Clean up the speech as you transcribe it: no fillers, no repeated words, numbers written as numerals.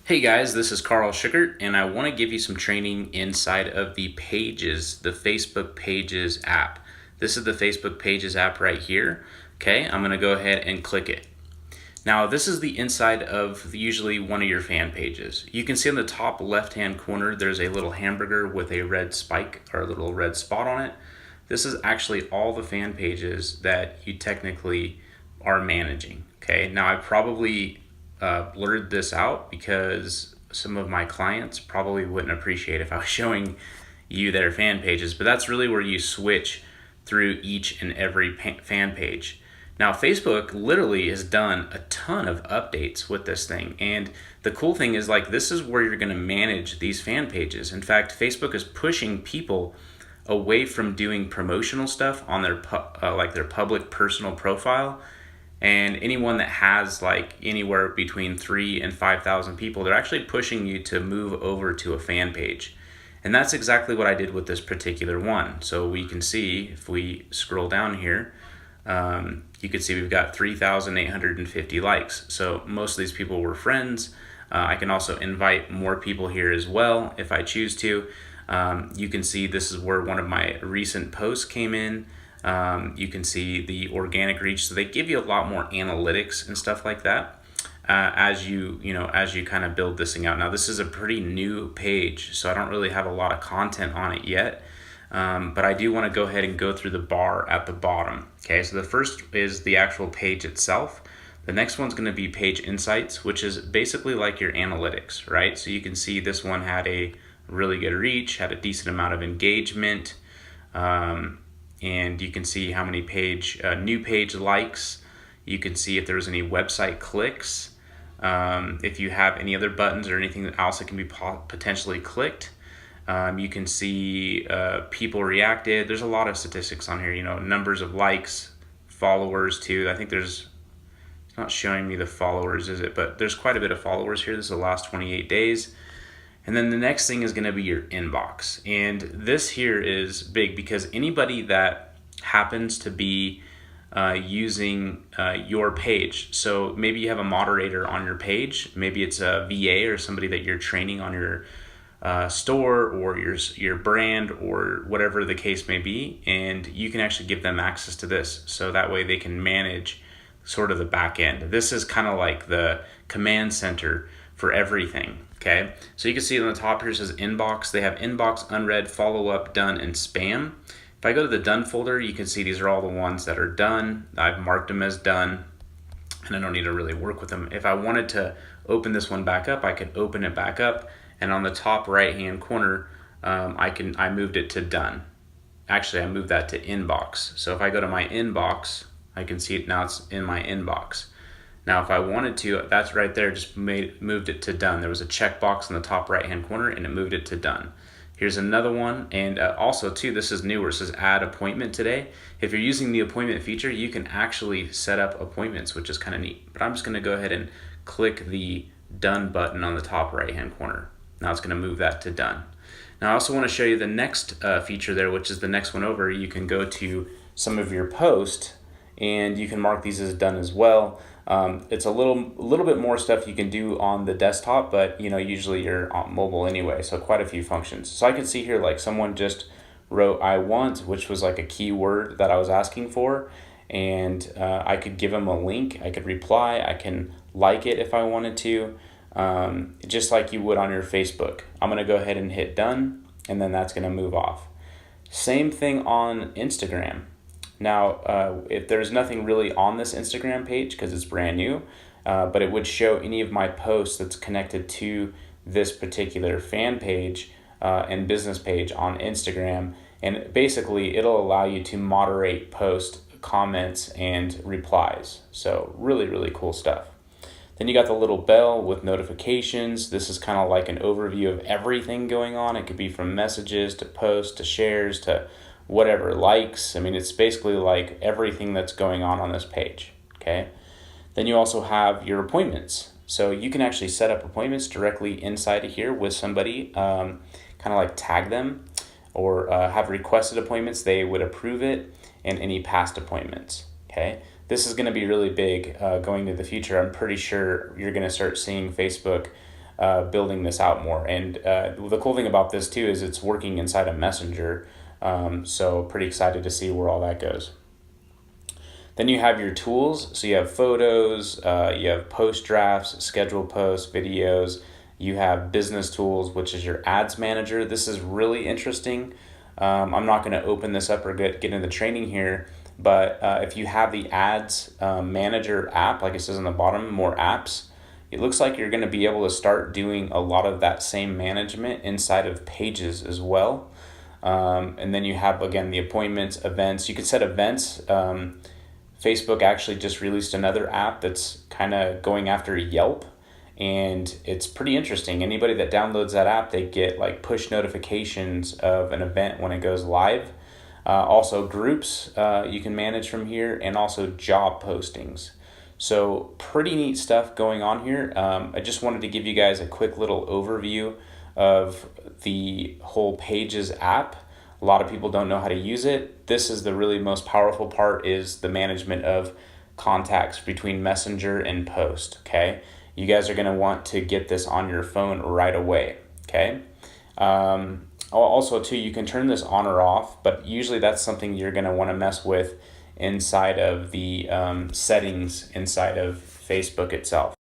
Hey guys, this is Carl Schickert, and I want to give you some training inside of the Pages, the Facebook Pages app. This is the Facebook Pages app right here. Okay, I'm going to go ahead and click it. Now, this is the inside of usually one of your fan pages. You can see in the top left-hand corner, there's a little hamburger with a red spike or a little red spot on it. This is actually all the fan pages that you technically are managing. Okay, now I probably blurred this out because some of my clients probably wouldn't appreciate if I was showing you their fan pages, but that's really where you switch through each and every fan page. Now, Facebook literally has done a ton of updates with this thing. And the cool thing is, like, this is where you're going to manage these fan pages. In fact, Facebook is pushing people away from doing promotional stuff on their their public personal profile. And anyone that has like anywhere between 3 and 5,000 people, they're actually pushing you to move over to a fan page. And that's exactly what I did with this particular one. So we can see, if we scroll down here, you can see we've got 3,850 likes. So most of these people were friends. I can also invite more people here as well if I choose to. You can see this is where one of my recent posts came in. You can see the organic reach. So they give you a lot more analytics and stuff like that as you kind of build this thing out. Now, this is a pretty new page, so I don't really have a lot of content on it yet. But I do want to go ahead and go through the bar at the bottom. Okay, so the first is the actual page itself. The next one's going to be page insights, which is basically like your analytics, right? So you can see this one had a really good reach, had a decent amount of engagement, and you can see how many new page likes. You can see if there's any website clicks, if you have any other buttons or anything else that can be potentially clicked. You can see people reacted. There's a lot of statistics on here, numbers of likes, followers too. I think it's not showing me the followers, is it? But there's quite a bit of followers here. This is the last 28 days. And then the next thing is going to be your inbox. And this here is big because anybody that happens to be using your page. So maybe you have a moderator on your page. Maybe it's a VA or somebody that you're training on your store or your brand or whatever the case may be. And you can actually give them access to this. So that way they can manage sort of the back end. This is kind of like the command center for everything. Okay, so you can see on the top here it says inbox. They have inbox, unread, follow up, done, and spam. If I go to the done folder, you can see these are all the ones that are done. I've marked them as done, and I don't need to really work with them. If I wanted to open this one back up, I could open it back up, and on the top right hand corner, I moved it to done. Actually, I moved that to inbox. So if I go to my inbox, I can see it now. It's in my inbox. Now, if I wanted to, that's right there, just moved it to done. There was a checkbox in the top right-hand corner, and it moved it to done. Here's another one, and also, too, this is newer. It says add appointment today. If you're using the appointment feature, you can actually set up appointments, which is kind of neat. But I'm just going to go ahead and click the done button on the top right-hand corner. Now it's going to move that to done. Now, I also want to show you the next feature there, which is the next one over. You can go to some of your posts, and you can mark these as done as well. It's a little bit more stuff you can do on the desktop, but usually you're on mobile anyway, so quite a few functions. So I can see here like someone just wrote I want, which was like a keyword that I was asking for, and I could give them a link, I could reply, I can like it if I wanted to, just like you would on your Facebook. I'm going to go ahead and hit done, and then that's going to move off. Same thing on Instagram. Now, if there's nothing really on this Instagram page because it's brand new, but it would show any of my posts that's connected to this particular fan page and business page on Instagram. And basically, it'll allow you to moderate post comments and replies. So really, really cool stuff. Then you got the little bell with notifications. This is kind of like an overview of everything going on. It could be from messages to posts to shares to whatever, likes. I mean, it's basically like everything that's going on this page, okay? Then you also have your appointments. So you can actually set up appointments directly inside of here with somebody, kind of like tag them or have requested appointments. They would approve it, and any past appointments, okay? This is going to be really big going to the future. I'm pretty sure you're going to start seeing Facebook building this out more. And the cool thing about this too is it's working inside a Messenger. So pretty excited to see where all that goes. Then you have your tools. So you have photos, you have post drafts, schedule posts, videos. You have business tools, which is your ads manager. This is really interesting. I'm not going to open this up or get into the training here, but if you have the ads manager app, like it says on the bottom, more apps, it looks like you're going to be able to start doing a lot of that same management inside of Pages as well. And then you have, again, the appointments, events. You can set events. Facebook actually just released another app that's kind of going after Yelp, and it's pretty interesting. Anybody that downloads that app, they get like push notifications of an event when it goes live. Also groups you can manage from here, and also job postings. So pretty neat stuff going on here. I just wanted to give you guys a quick little overview of the whole Pages app. A lot of people don't know how to use it. This is the really most powerful part, is the management of contacts between Messenger and Post, okay? You guys are going to want to get this on your phone right away, okay? Also, too, you can turn this on or off, but usually that's something you're going to want to mess with inside of the settings inside of Facebook itself.